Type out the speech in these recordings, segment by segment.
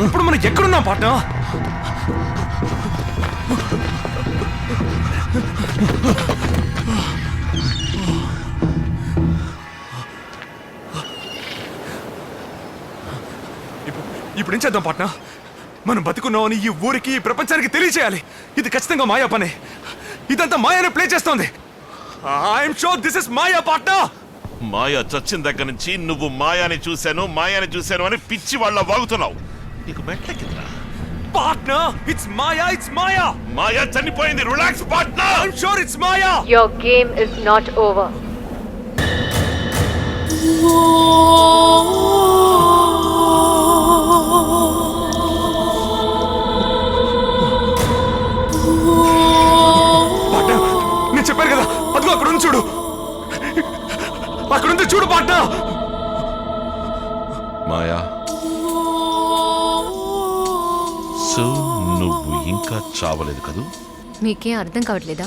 ఇప్పుడు మనం ఎక్కడున్నాం పార్ట్నర్? ఇప్పుడు ఏం చేద్దాం పాట్నా? మనం బతుకున్నామని ఈ ఊరికి ఈ ప్రపంచానికి తెలియచేయాలి. ఇది ఖచ్చితంగా మాయా పనే. ఇదంతా మాయానే ప్లే చేస్తోంది. ఐఎమ్ షూర్ దిస్ ఇస్ మాయా పాట్నా. మాయా చచ్చిన దగ్గర నుంచి నువ్వు మాయాని చూశాను అని పిచ్చి వాళ్ళ వాగుతున్నావు. నీకు మెట్లెక్కిందిరా పాట్నా. ఇట్స్ మాయా, ఇట్స్ మాయా. మాయా చనిపోయింది. Relax Patna. I'm sure it's Maya. Your game is not over. నేను చెప్పాను కదా, అదిగో అక్కడ ఉంది చూడు. అక్కడ ఉంది చూడు పాట్నా. మాయా, సో నువ్వు ఇంకా చావలేదు కదూ? మీకేం అర్థం కావట్లేదా?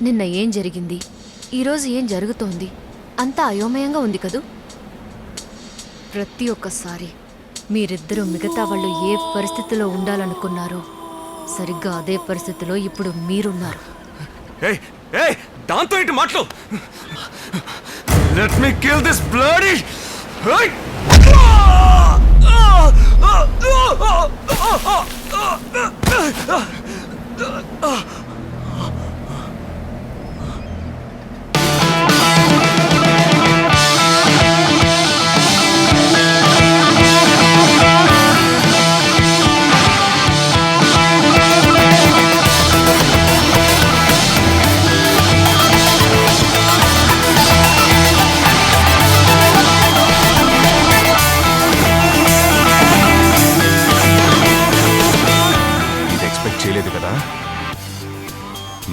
నిన్న ఏం జరిగింది, ఈరోజు ఏం జరుగుతోంది, అంతా అయోమయంగా ఉంది కదూ? ప్రతి ఒక్కసారి మీరిద్దరూ మిగతా వాళ్ళు ఏ పరిస్థితిలో ఉండాలనుకున్నారో సరిగ్గా అదే పరిస్థితిలో ఇప్పుడు మీరున్నారు. దాంతో ఏంటి మాటలు? Let me kill this bloody. చేయలేదు కదా.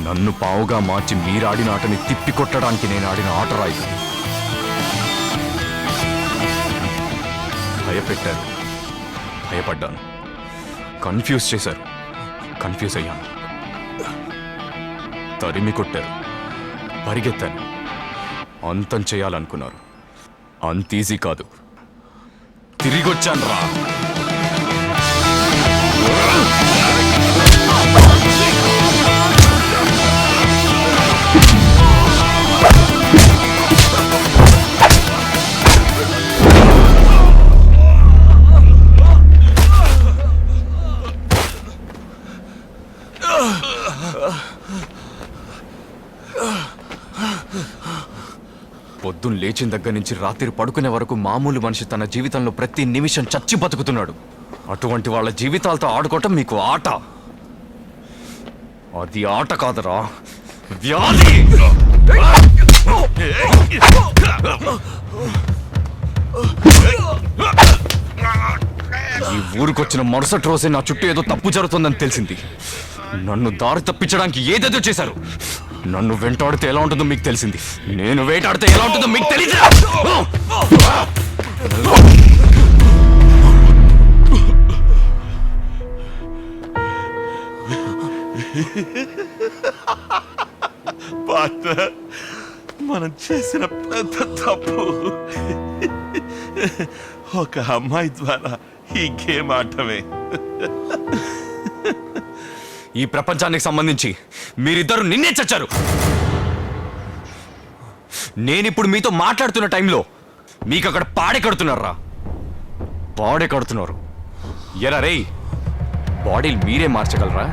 నన్ను పావుగా మార్చి మీరాడిన ఆటని తిప్పి కొట్టడానికి నేను ఆడిన ఆట రాయి. భయపెట్టారు, భయపడ్డాను. కన్ఫ్యూజ్ చేశారు, కన్ఫ్యూజ్ అయ్యాను. తరిమి కొట్టారు, పరిగెత్తాను. అంతం చేయాలనుకున్నారు, అంత ఈజీ కాదు. తిరిగొచ్చాను రా. పొద్దున్న లేచిన దగ్గర నుంచి రాత్రి పడుకునే వరకు మామూలు మనిషి తన జీవితంలో ప్రతి నిమిషం చచ్చి బతుకుతున్నాడు. అటువంటి వాళ్ళ జీవితాలతో ఆడుకోవటం మీకు ఆట. అది ఆట కాదురా, వ్యాధి. ఈ ఊరికొచ్చిన మరుసటి రోజే నా చుట్టూ ఏదో తప్పు జరుగుతుందని తెలిసింది. నన్ను దారి తప్పించడానికి ఏదేదో చేశారు. నన్ను వెంటాడితే ఎలా ఉంటుందో మీకు తెలిసింది. నేను వేటాడితే ఎలా ఉంటుందో మీకు తెలియదు. మనం చేసిన పెద్ద తప్పు ఒక అమ్మాయి ద్వారా ఈ గేమ్ ఆడటమే. ఈ ప్రపంచానికి సంబంధించి మీరిద్దరు నిన్నే చచ్చారు. నేనిప్పుడు మీతో మాట్లాడుతున్న టైంలో మీకు అక్కడ పాడే కడుతున్నారా? పాడే కడుతున్నారు. ఎరా రే, బాడీలు మీరే మార్చగలరా?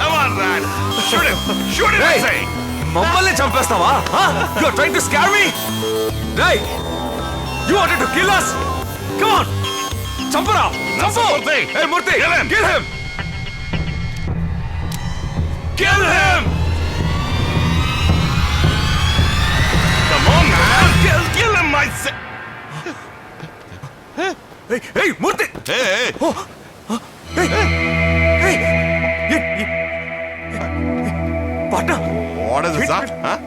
Come on, Rad. Shoot him, I Hey! say. మమ్మల్ని చంపేస్తావా? You are trying to scare me? Hey! You wanted to kill us? Come on! చంపరా! చంపు! Murthy! Hey, Murthy! Kill him! Kill him! Kill him! Come on, man. Kill him, I say. Hey, Murthy! Hey, Hey! Hey! Patna! what is that? Huh?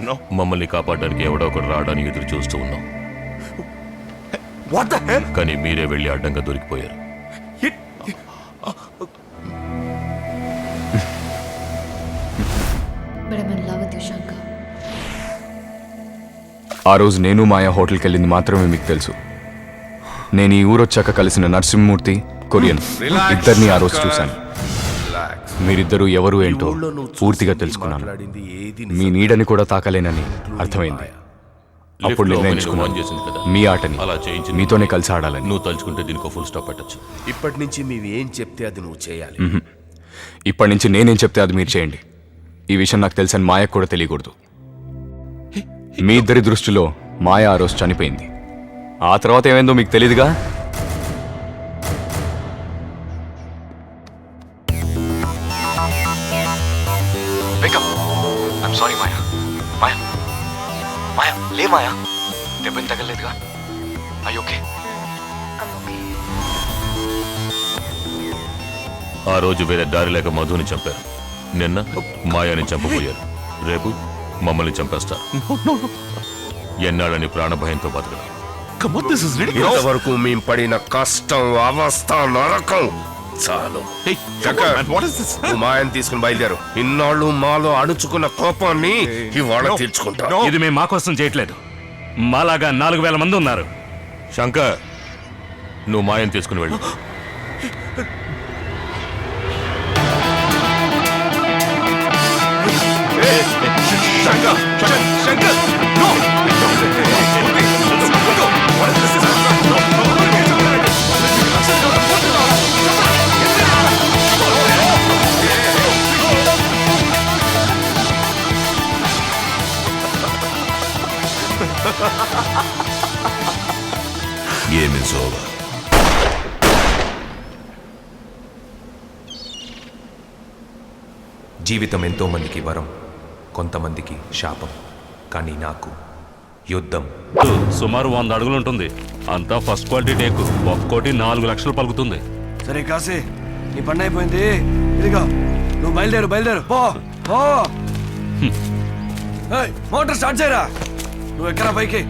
No. మమ్మల్ని కాపాడడానికి ఎవడో ఒకడు రావడానికి ఎదురు చూస్తూ ఉన్నాం. What the hell? కానీ మీరే వెళ్ళి అడ్డంగా దొరికిపోయారు. But I love with you Shankar. ఆ రోజు నేను మాయా హోటల్కి వెళ్ళింది మాత్రమే మీకు తెలుసు. నేను ఈ ఊరొచ్చాక కలిసిన నరసింహమూర్తి, కొరియన్ ఇద్దరిని ఆ రోజు చూశాను. మీరిద్దరూ ఎవరు ఏంటో పూర్తిగా తెలుసుకున్నాను. మీ నీడని కూడా తాకలేనని అర్థమైంది. అప్పుడు లిఫ్ట్లో ఆన్ నిర్ణయించుకున్నాను చేసింది కదా, మీ ఆటని అలా చేయించి మీతోనే కలిసి ఆడాలని. నువ్వు తలుచుకుంటే దీనికి ఫుల్ స్టాప్ పెట్టచ్చు. ఇప్పటి నుంచి మేము ఏం చెప్తే అది నువ్వు చేయాలి. ఇప్పటి నుంచి నేనేం చెప్తే అది మీరు చేయండి. ఈ విషయం నాకు తెలుసని మాయకు కూడా తెలియకూడదు. మీ ఇద్దరి దృష్టిలో మాయ ఆ రోజు చనిపోయింది. ఆ తర్వాత ఏమైందో మీకు తెలీదుగా. సారీ మాయా. మాయా మాయా లే మాయా, దెబ్బని తగలేదుగా. అయ్యి ఓకే. ఆ రోజు వేరే దారి లేక మధుని చంపారు. నిన్న మాయాని చంపబోయారు. రేపు మమ్మల్ని చంపేస్తారు. ఎన్నాళ్ళని ప్రాణభయంతో బతకడం. Come on, this is ridiculous. ఇంతవరకు మేము పడిన కష్టం, అవస్థ, నరకం చాలు. Hey, come on, man. What is this? నువ్వు మాయని తీసుకుని బయలుదేరు. ఇన్నాళ్ళు మాలో అణుచుకున్న కోపాన్ని ఇవాళ తీర్చుకుంటా. No. ఇది మేము మా కోసం చేయట్లేదు. మాలాగా 4000 మంది ఉన్నారు. శంకర్, నువ్వు మాయని తీసుకుని వెళ్ళు. Shankar! Shankar! No! What is this? Game is over. జీవితం ఎంతో మందికి వరం, కొంతమందికి శాపం. కానీ నాకు యుద్ధం. సుమారు 100 అడుగులు ఉంటుంది. అంతా ఫస్ట్ క్వాలిటీ టేకు. ఒక్కోటి 4 లక్షలు పలుకుతుంది. సరే కాశీ, నీ పని అయిపోయింది. ఇదిగో నువ్వు బయలుదేరు పో పో. ఏయ్, మోటార్ స్టార్ట్ చేయరా. నువ్వు ఎక్కరా పైకి.